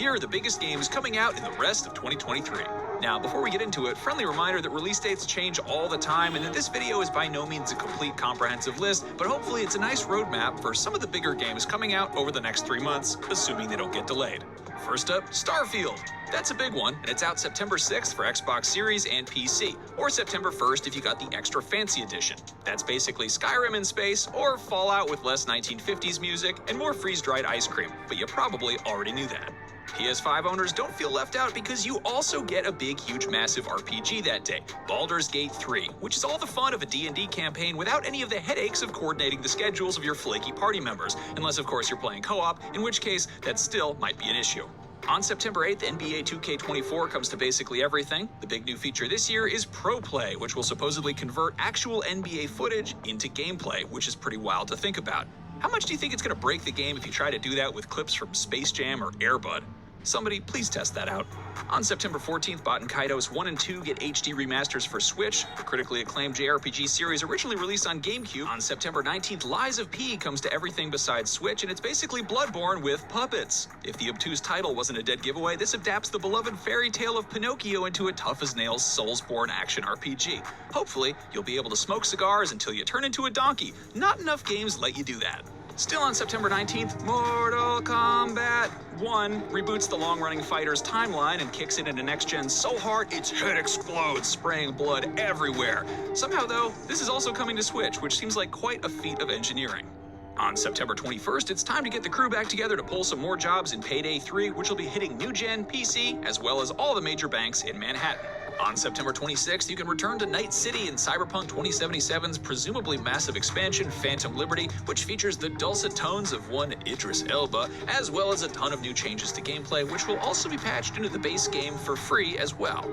here are the biggest games coming out in the rest of 2023. Now, before we get into it, friendly reminder that release dates change all the time and that this video is by no means a complete comprehensive list, but hopefully it's a nice roadmap for some of the bigger games coming out over the next 3 months, assuming they don't get delayed. First up, Starfield. That's a big one, and it's out September 6th for Xbox Series and PC, or September 1st if you got the extra fancy edition. That's basically Skyrim in space, or Fallout with less 1950s music and more freeze-dried ice cream, but you probably already knew that. PS5 owners don't feel left out because you also get a big, huge, massive RPG that day, Baldur's Gate 3, which is all the fun of a D&D campaign without any of the headaches of coordinating the schedules of your flaky party members, unless of course you're playing co-op, in which case that still might be an issue. On September 8th, NBA 2K24 comes to basically everything. The big new feature this year is Pro Play, which will supposedly convert actual NBA footage into gameplay, which is pretty wild to think about. How much do you think it's going to break the game if you try to do that with clips from Space Jam or Air Bud? Somebody please test that out. On September 14th, Baten Kaitos 1 and 2 get HD remasters for Switch. The critically acclaimed JRPG series originally released on GameCube. On September 19th, Lies of P comes to everything besides Switch, and it's basically Bloodborne with puppets. If the obtuse title wasn't a dead giveaway, this adapts the beloved fairy tale of Pinocchio into a tough-as-nails Soulsborne action RPG. Hopefully, you'll be able to smoke cigars until you turn into a donkey. Not enough games let you do that. Still on September 19th, Mortal Kombat 1 reboots the long-running fighter's timeline and kicks it into next-gen so hard its head explodes, spraying blood everywhere. Somehow, though, this is also coming to Switch, which seems like quite a feat of engineering. On September 21st, it's time to get the crew back together to pull some more jobs in Payday 3, which will be hitting new-gen PC, as well as all the major banks in Manhattan. On September 26th, you can return to Night City in Cyberpunk 2077's presumably massive expansion, Phantom Liberty, which features the dulcet tones of one Idris Elba, as well as a ton of new changes to gameplay, which will also be patched into the base game for free as well.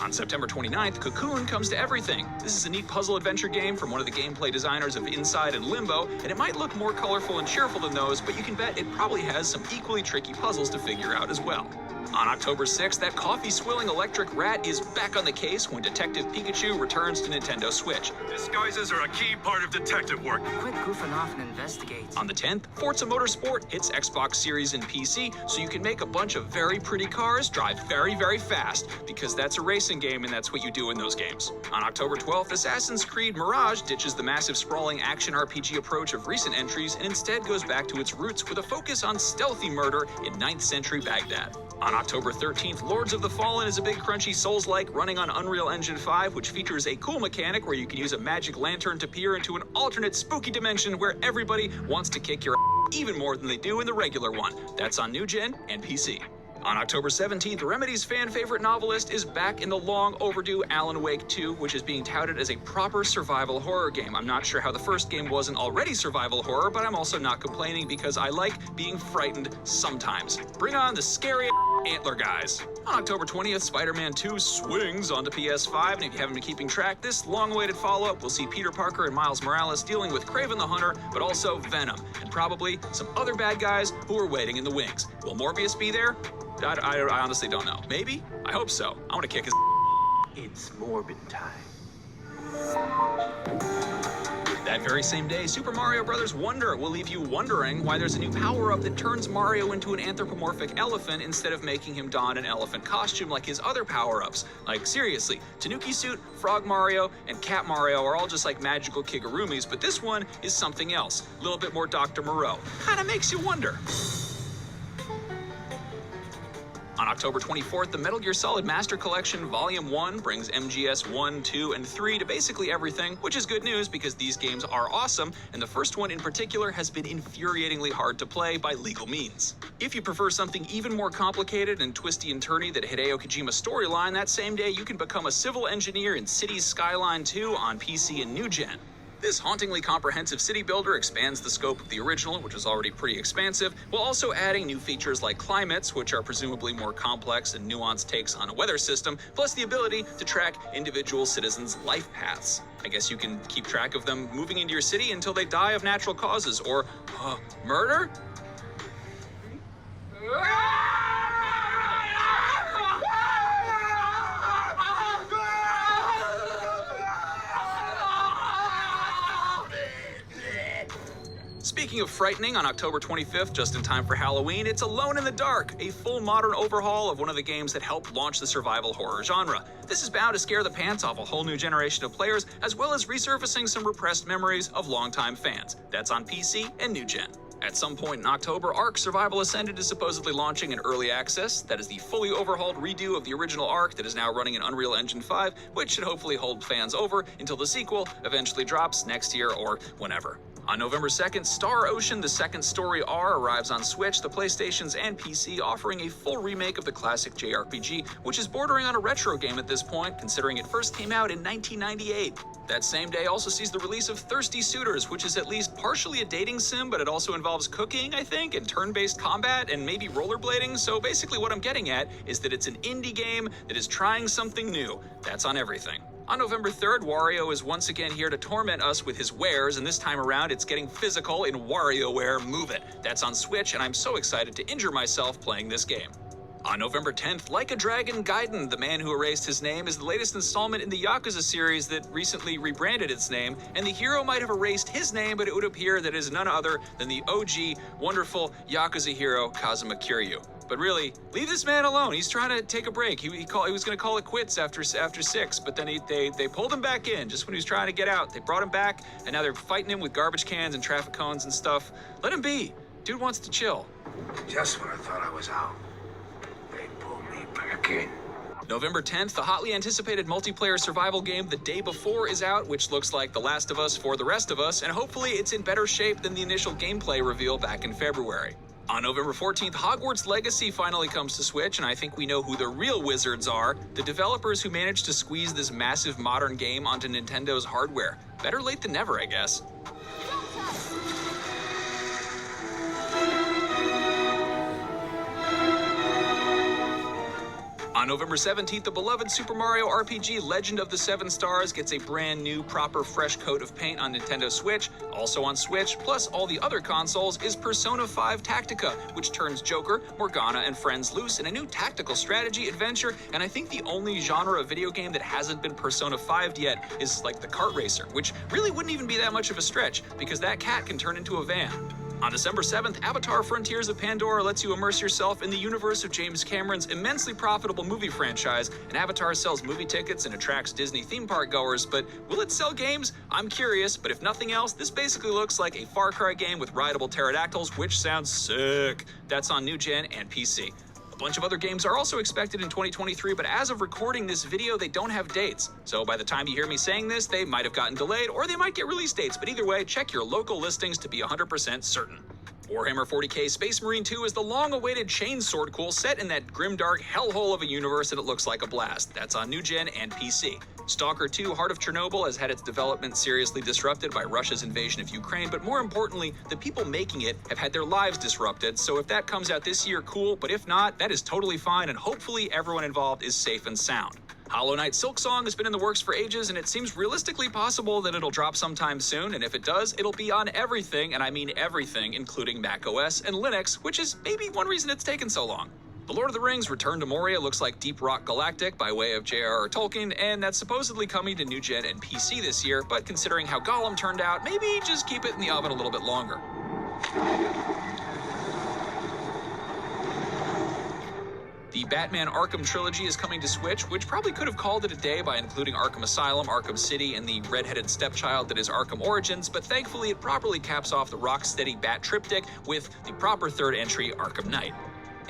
On September 29th, Cocoon comes to everything. This is a neat puzzle adventure game from one of the gameplay designers of Inside and Limbo, and it might look more colorful and cheerful than those, but you can bet it probably has some equally tricky puzzles to figure out as well. On October 6th, that coffee-swilling electric rat is back on the case when Detective Pikachu returns to Nintendo Switch. Disguises are a key part of detective work. Quit goofing off and investigate. On the 10th, Forza Motorsport hits Xbox Series and PC, so you can make a bunch of very pretty cars drive very, very fast, because that's a racing game and that's what you do in those games. On October 12th, Assassin's Creed Mirage ditches the massive sprawling action RPG approach of recent entries and instead goes back to its roots with a focus on stealthy murder in 9th century Baghdad. On October 13th, Lords of the Fallen is a big crunchy Souls-like running on Unreal Engine 5, which features a cool mechanic where you can use a magic lantern to peer into an alternate spooky dimension where everybody wants to kick your ass even more than they do in the regular one. That's on New Gen and PC. On October 17th, Remedy's fan-favorite novelist is back in the long-overdue Alan Wake 2, which is being touted as a proper survival horror game. I'm not sure how the first game wasn't already survival horror, but I'm also not complaining because I like being frightened sometimes. Bring on the scary antler guys. On October 20th, Spider-Man 2 swings onto PS5, and if you haven't been keeping track, this long-awaited follow-up will see Peter Parker and Miles Morales dealing with Kraven the Hunter, but also Venom, and probably some other bad guys who are waiting in the wings. Will Morbius be there? I honestly don't know. Maybe? I hope so. I want to kick his. It's Morbid time. That very same day, Super Mario Bros. Wonder will leave you wondering why there's a new power-up that turns Mario into an anthropomorphic elephant instead of making him don an elephant costume like his other power-ups. Like, seriously, Tanuki Suit, Frog Mario, and Cat Mario are all just like magical Kigurumis, but this one is something else. A little bit more Dr. Moreau. Kinda makes you wonder. On October 24th, the Metal Gear Solid Master Collection Volume 1 brings MGS 1, 2, and 3 to basically everything, which is good news because these games are awesome, and the first one in particular has been infuriatingly hard to play by legal means. If you prefer something even more complicated and twisty and turny than Hideo Kojima's storyline, that same day you can become a civil engineer in Cities Skyline 2 on PC and New Gen. This hauntingly comprehensive city builder expands the scope of the original, which was already pretty expansive, while also adding new features like climates, which are presumably more complex and nuanced takes on a weather system, plus the ability to track individual citizens' life paths. I guess you can keep track of them moving into your city until they die of natural causes, or murder? Speaking Speaking of frightening, on October 25th, just in time for Halloween, it's Alone in the Dark, a full modern overhaul of one of the games that helped launch the survival horror genre. This is bound to scare the pants off a whole new generation of players, as well as resurfacing some repressed memories of longtime fans. That's on PC and New Gen. At some point in October, Ark Survival Ascended is supposedly launching in early access. That is the fully overhauled redo of the original Ark that is now running in Unreal Engine 5, which should hopefully hold fans over until the sequel eventually drops next year or whenever. On November 2nd, Star Ocean: The Second Story R arrives on Switch, the PlayStations, and PC, offering a full remake of the classic JRPG, which is bordering on a retro game at this point, considering it first came out in 1998. That same day also sees the release of Thirsty Suitors, which is at least partially a dating sim, but it also involves cooking, I think, and turn-based combat, and maybe rollerblading. So basically what I'm getting at is that it's an indie game that is trying something new. That's on everything. On November 3rd, Wario is once again here to torment us with his wares, and this time around it's getting physical in WarioWare Move It. That's on Switch, and I'm so excited to injure myself playing this game. On November 10th, Like a Dragon Gaiden: The Man Who Erased His Name is the latest installment in the Yakuza series that recently rebranded its name, and the hero might have erased his name, but it would appear that it is none other than the OG, wonderful Yakuza hero Kazuma Kiryu. But really, leave this man alone. He's trying to take a break. He was going to call it quits after 6, but then they pulled him back in just when he was trying to get out. They brought him back, and now they're fighting him with garbage cans and traffic cones and stuff. Let him be. Dude wants to chill. Just when I thought I was out, they pulled me back in. November 10th, the hotly anticipated multiplayer survival game The Day Before is out, which looks like The Last of Us for the rest of us, and hopefully it's in better shape than the initial gameplay reveal back in February. On November 14th, Hogwarts Legacy finally comes to Switch, and I think we know who the real wizards are: the developers who managed to squeeze this massive modern game onto Nintendo's hardware. Better late than never, I guess. On November 17th, the beloved Super Mario RPG Legend of the Seven Stars gets a brand new, proper, fresh coat of paint on Nintendo Switch. Also on Switch, plus all the other consoles, is Persona 5 Tactica, which turns Joker, Morgana, and friends loose in a new tactical strategy adventure, and I think the only genre of video game that hasn't been Persona 5'd yet is like the kart racer, which really wouldn't even be that much of a stretch, because that cat can turn into a van. On December 7th, Avatar: Frontiers of Pandora lets you immerse yourself in the universe of James Cameron's immensely profitable movie franchise, and Avatar sells movie tickets and attracts Disney theme park goers, but will it sell games? I'm curious, but if nothing else, this basically looks like a Far Cry game with rideable pterodactyls, which sounds sick. That's on New Gen and PC. A bunch of other games are also expected in 2023, but as of recording this video, they don't have dates. So by the time you hear me saying this, they might have gotten delayed, or they might get release dates, but either way, check your local listings to be 100% certain. Warhammer 40k Space Marine 2 is the long-awaited chainsword cool set in that grimdark hellhole of a universe, and it looks like a blast. That's on New Gen and PC. Stalker 2 Heart of Chernobyl has had its development seriously disrupted by Russia's invasion of Ukraine, but more importantly, the people making it have had their lives disrupted, so if that comes out this year, cool, but if not, that is totally fine, and hopefully everyone involved is safe and sound. Hollow Knight Silksong has been in the works for ages, and it seems realistically possible that it'll drop sometime soon, and if it does, it'll be on everything, and I mean everything, including macOS and Linux, which is maybe one reason it's taken so long. The Lord of the Rings Return to Moria looks like Deep Rock Galactic by way of J.R.R. Tolkien, and that's supposedly coming to New Gen and PC this year, but considering how Gollum turned out, maybe just keep it in the oven a little bit longer. The Batman Arkham trilogy is coming to Switch, which probably could have called it a day by including Arkham Asylum, Arkham City, and the red-headed stepchild that is Arkham Origins, but thankfully it properly caps off the rock-steady Bat triptych with the proper third entry, Arkham Knight.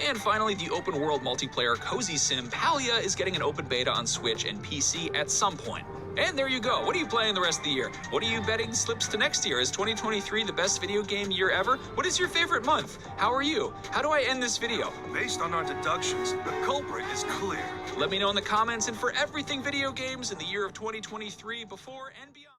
And finally, the open-world multiplayer cozy sim Palia is getting an open beta on Switch and PC at some point. And there you go. What are you playing the rest of the year? What are you betting slips to next year? Is 2023 the best video game year ever? What is your favorite month? How are you? How do I end this video? Based on our deductions, the culprit is clear. Let me know in the comments, and for everything video games in the year of 2023, before and beyond.